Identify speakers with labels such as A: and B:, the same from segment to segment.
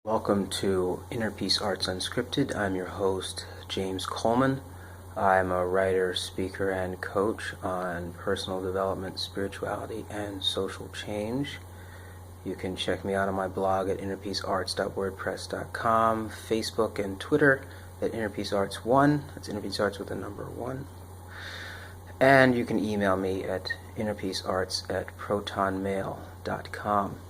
A: Welcome to Inner Peace Arts Unscripted. I'm your host, James Coleman. I'm a writer, speaker, and coach on personal development, spirituality, and social change. You can check me out on my blog at innerpeacearts.wordpress.com, Facebook and Twitter at innerpeacearts1. That's innerpeacearts with the number 1. And you can email me at innerpeacearts@protonmail.com.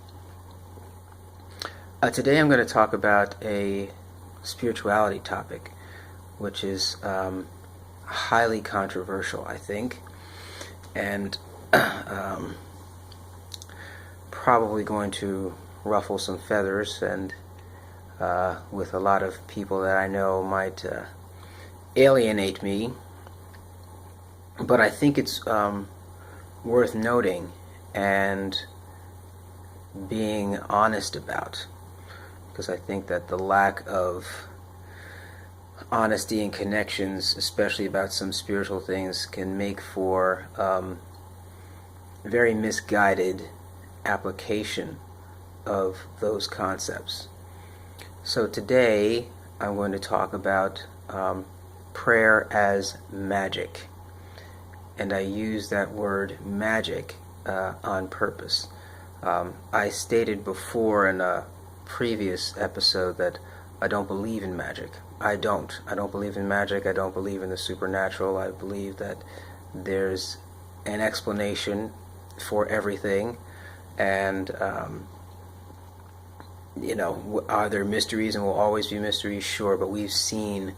A: Today I'm going to talk about a spirituality topic, which is highly controversial, I think, and probably going to ruffle some feathers, and with a lot of people that I know might alienate me, but I think it's worth noting and being honest about. Because I think that the lack of honesty and connections, especially about some spiritual things, can make for very misguided application of those concepts. So today I'm going to talk about prayer as magic. And I use that word magic on purpose. I stated before in a previous episode that I don't believe in magic. I don't believe in magic. I don't believe in the supernatural. I believe that there's an explanation for everything, and are there mysteries and will always be mysteries? Sure, but we've seen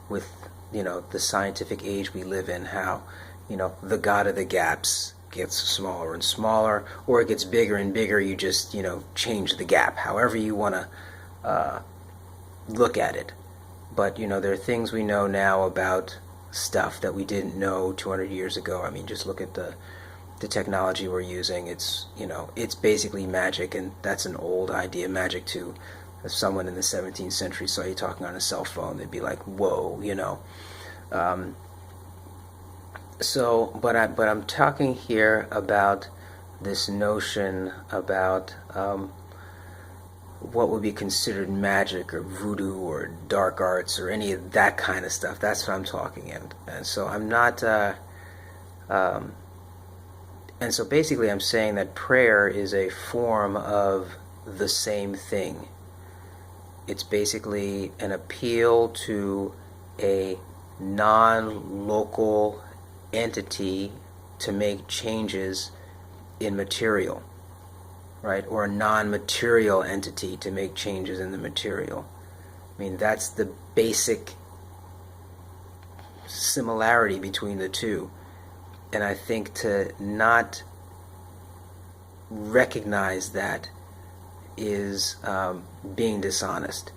A: with the scientific age we live in how the God of the gaps gets smaller and smaller, or it gets bigger and bigger. You just change the gap, however you want to look at it. But there are things we know now about stuff that we didn't know 200 years ago. I mean, just look at the technology we're using. It's basically magic, and that's an old idea. Magic to if someone in the 17th century saw you talking on a cell phone, they'd be like, whoa, But I'm talking here about this notion about what would be considered magic or voodoo or dark arts or any of that kind of stuff. That's what I'm talking in. And so I'm not. And so basically, I'm saying that prayer is a form of the same thing. It's basically an appeal to a non-local entity to make changes in material, right? Or a non-material entity to make changes in the material. I mean, that's the basic similarity between the two. And I think to not recognize that is being dishonest.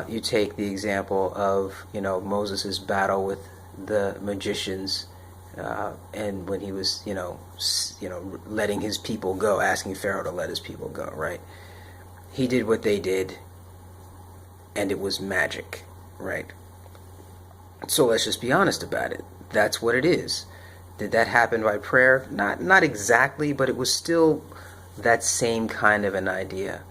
A: You take the example of Moses' battle with the magicians, and when he was letting his people go, asking Pharaoh to let his people go, right? He did what they did, and it was magic, right? So let's just be honest about it. That's what it is. Did that happen by prayer? Not exactly, but it was still that same kind of an idea.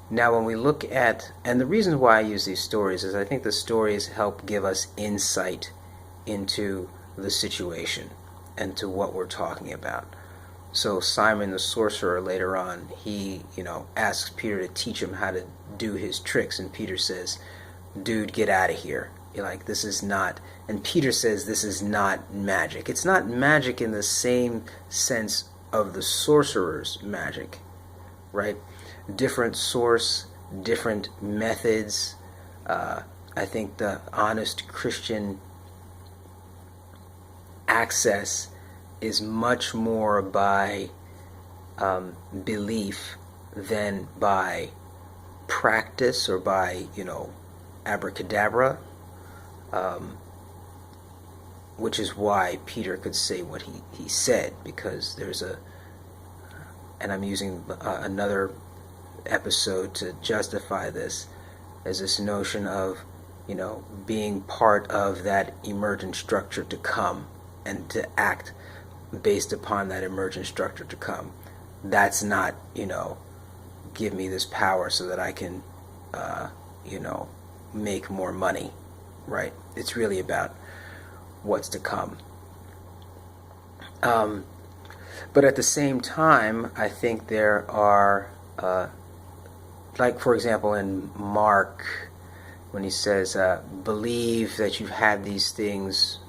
A: Now when we look at, and the reason why I use these stories is I think the stories help give us insight into the situation and to what we're talking about. So Simon the sorcerer later on, he asks Peter to teach him how to do his tricks, and Peter says, dude, get out of here. You're like, this is not, and Peter says this is not magic. It's not magic in the same sense of the sorcerer's magic, right? Different source, different methods. I think the honest Christian access is much more by belief than by practice or by abracadabra, which is why Peter could say what he said, because there's and I'm using another episode to justify this, as this notion of being part of that emergent structure to come and to act based upon that emergent structure to come. That's not give me this power so that I can, you know, make more money, right? It's really about what's to come. But at the same time, I think there are, like for example in Mark, when he says, believe that you've had these things,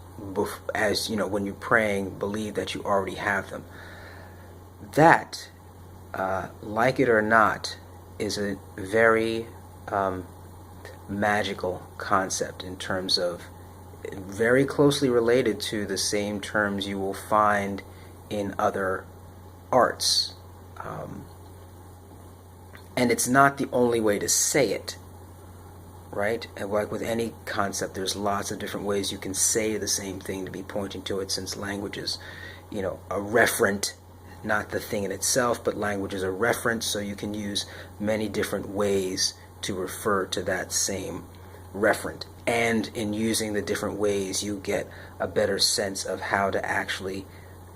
A: as you know, when you're praying, believe that you already have them. That, like it or not, is a very magical concept in terms of very closely related to the same terms you will find in other arts. And it's not the only way to say it, right? And like with any concept, there's lots of different ways you can say the same thing to be pointing to it, since language is, you know, a referent, not the thing in itself, but language is a reference, so you can use many different ways to refer to that same referent. And in using the different ways, you get a better sense of how to actually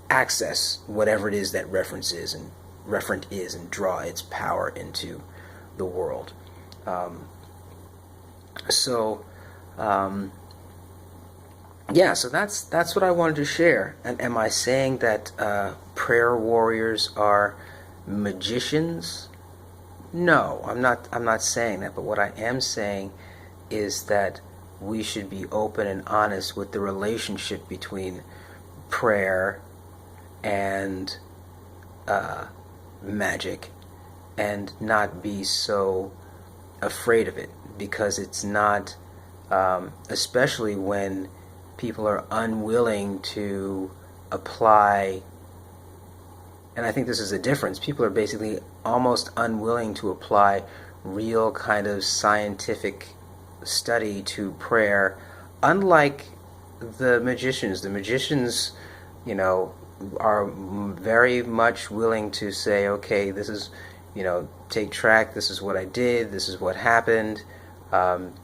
A: access whatever it is that referent is and draw its power into the world. Yeah, so that's what I wanted to share. And am I saying that prayer warriors are magicians? No, I'm not saying that. But what I am saying is that we should be open and honest with the relationship between prayer and magic, and not be so afraid of it, because it's not, especially when people are unwilling to apply, and I think this is a difference, people are basically almost unwilling to apply real kind of scientific study to prayer, unlike the magicians. The magicians, you know, are very much willing to say, okay, this is, you know, take track, this is what I did, this is what happened,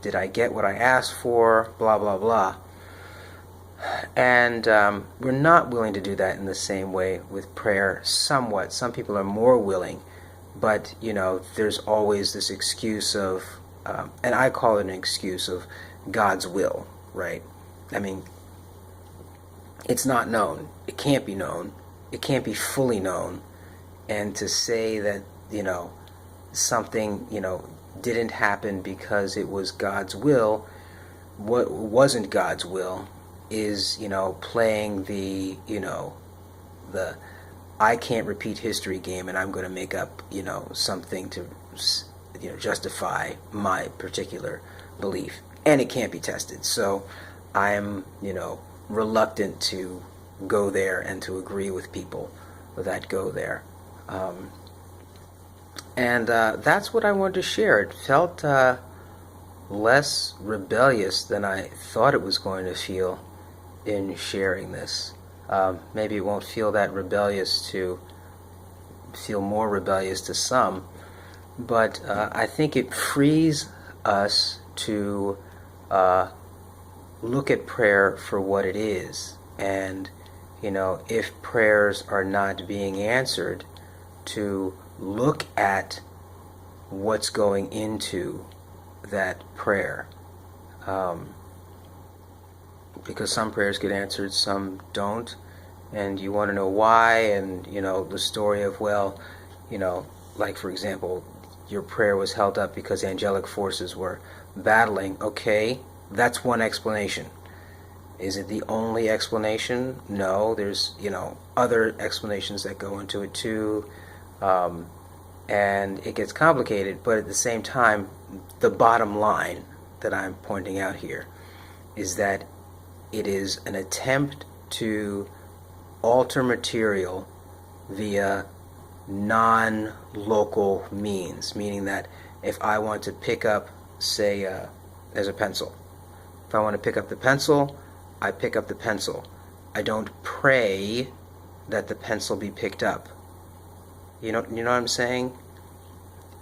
A: did I get what I asked for, blah, blah, blah. And we're not willing to do that in the same way with prayer, somewhat. Some people are more willing, but, you know, there's always this excuse of, and I call it an excuse of God's will, right? I mean, it's not known. It can't be known. It can't be fully known. And to say that, you know, something, you know, didn't happen because it was God's will, what wasn't God's will is, you know, playing the, you know, the I can't repeat history game, and I'm going to make up, you know, something to, you know, justify my particular belief. And it can't be tested. So I'm, you know, reluctant to go there and to agree with people that go there. And that's what I wanted to share. It felt less rebellious than I thought it was going to feel in sharing this. Maybe it won't feel that rebellious to feel more rebellious to some, but I think it frees us to look at prayer for what it is. And, you know, if prayers are not being answered, to look at what's going into that prayer. Because some prayers get answered, some don't, and you want to know why. And, you know, the story of, well, you know, like for example, your prayer was held up because angelic forces were battling. Okay, that's one explanation. Is it the only explanation? No, there's, you know, other explanations that go into it too, and it gets complicated. But at the same time, the bottom line that I'm pointing out here is that it is an attempt to alter material via non-local means, meaning that if I want to pick up, say, as a pencil, if I want to pick up the pencil, I pick up the pencil. I don't pray that the pencil be picked up. You know what I'm saying?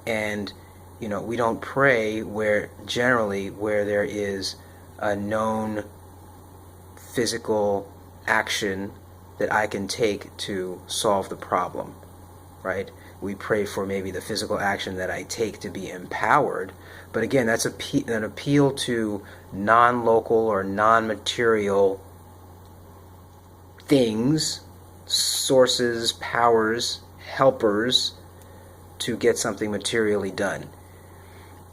A: And, you know, we don't pray where there is a known physical action that I can take to solve the problem, right? we pray for maybe the physical action that I take to be empowered. But again, that's an appeal to non-local or non-material things, sources, powers, helpers to get something materially done.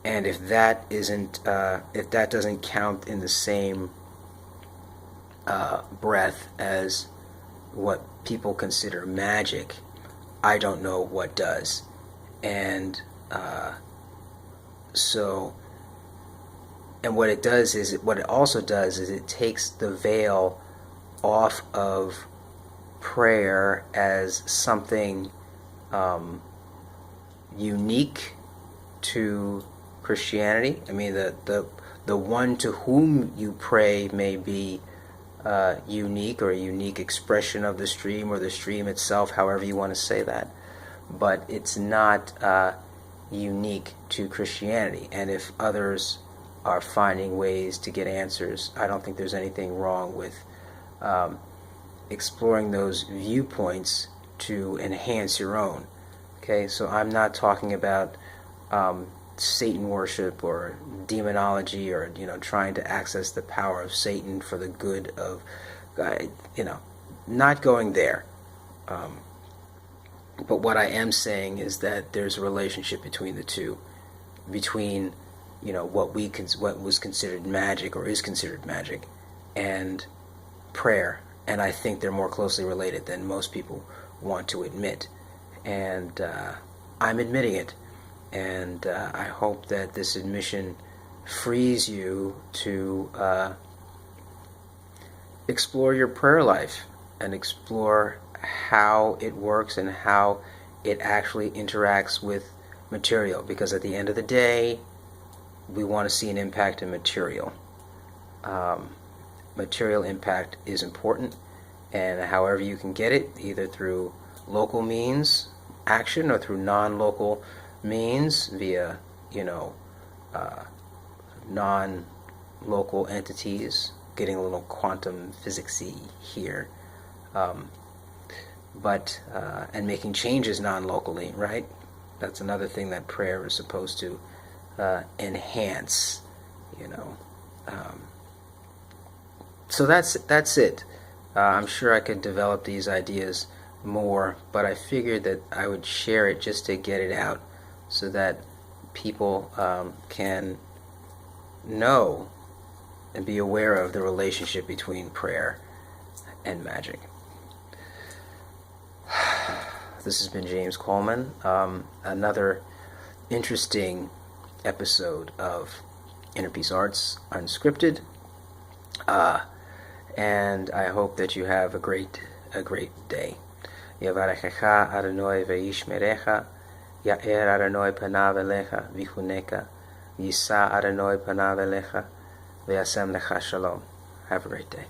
A: And if that doesn't count in the same breath as what people consider magic, I don't know what does. And what it does is, what it also does is it takes the veil off of prayer as something unique to Christianity. I mean, the one to whom you pray may be unique, or a unique expression of the stream, or the stream itself, however you want to say that, but it's not unique to Christianity. And if others are finding ways to get answers, I don't think there's anything wrong with exploring those viewpoints to enhance your own. Okay, so I'm not talking about Satan worship or demonology, or trying to access the power of Satan for the good of not going there. But what I am saying is that there's a relationship between the two, between what was considered magic, or is considered magic, and prayer. And I think they're more closely related than most people want to admit. And I'm admitting it. And I hope that this admission frees you to explore your prayer life and explore how it works and how it actually interacts with material. Because at the end of the day, we want to see an impact in material. Material impact is important, and however you can get it, either through local means, action, or through non-local means, via non-local entities, getting a little quantum physics-y here, and making changes non-locally, right? That's another thing that prayer is supposed to enhance, so that's it. I'm sure I could develop these ideas more, but I figured that I would share it just to get it out, so that people can know and be aware of the relationship between prayer and magic. This has been James Coleman. Another interesting episode of Inner Peace Arts Unscripted. And I hope that you have a great day. Yavarechecha Adonai ve'yishmerecha, Ya'er Adonai panav elecha v'chuneka, Yisa Adonai panav elecha ve'asem lecha shalom. Have a great day.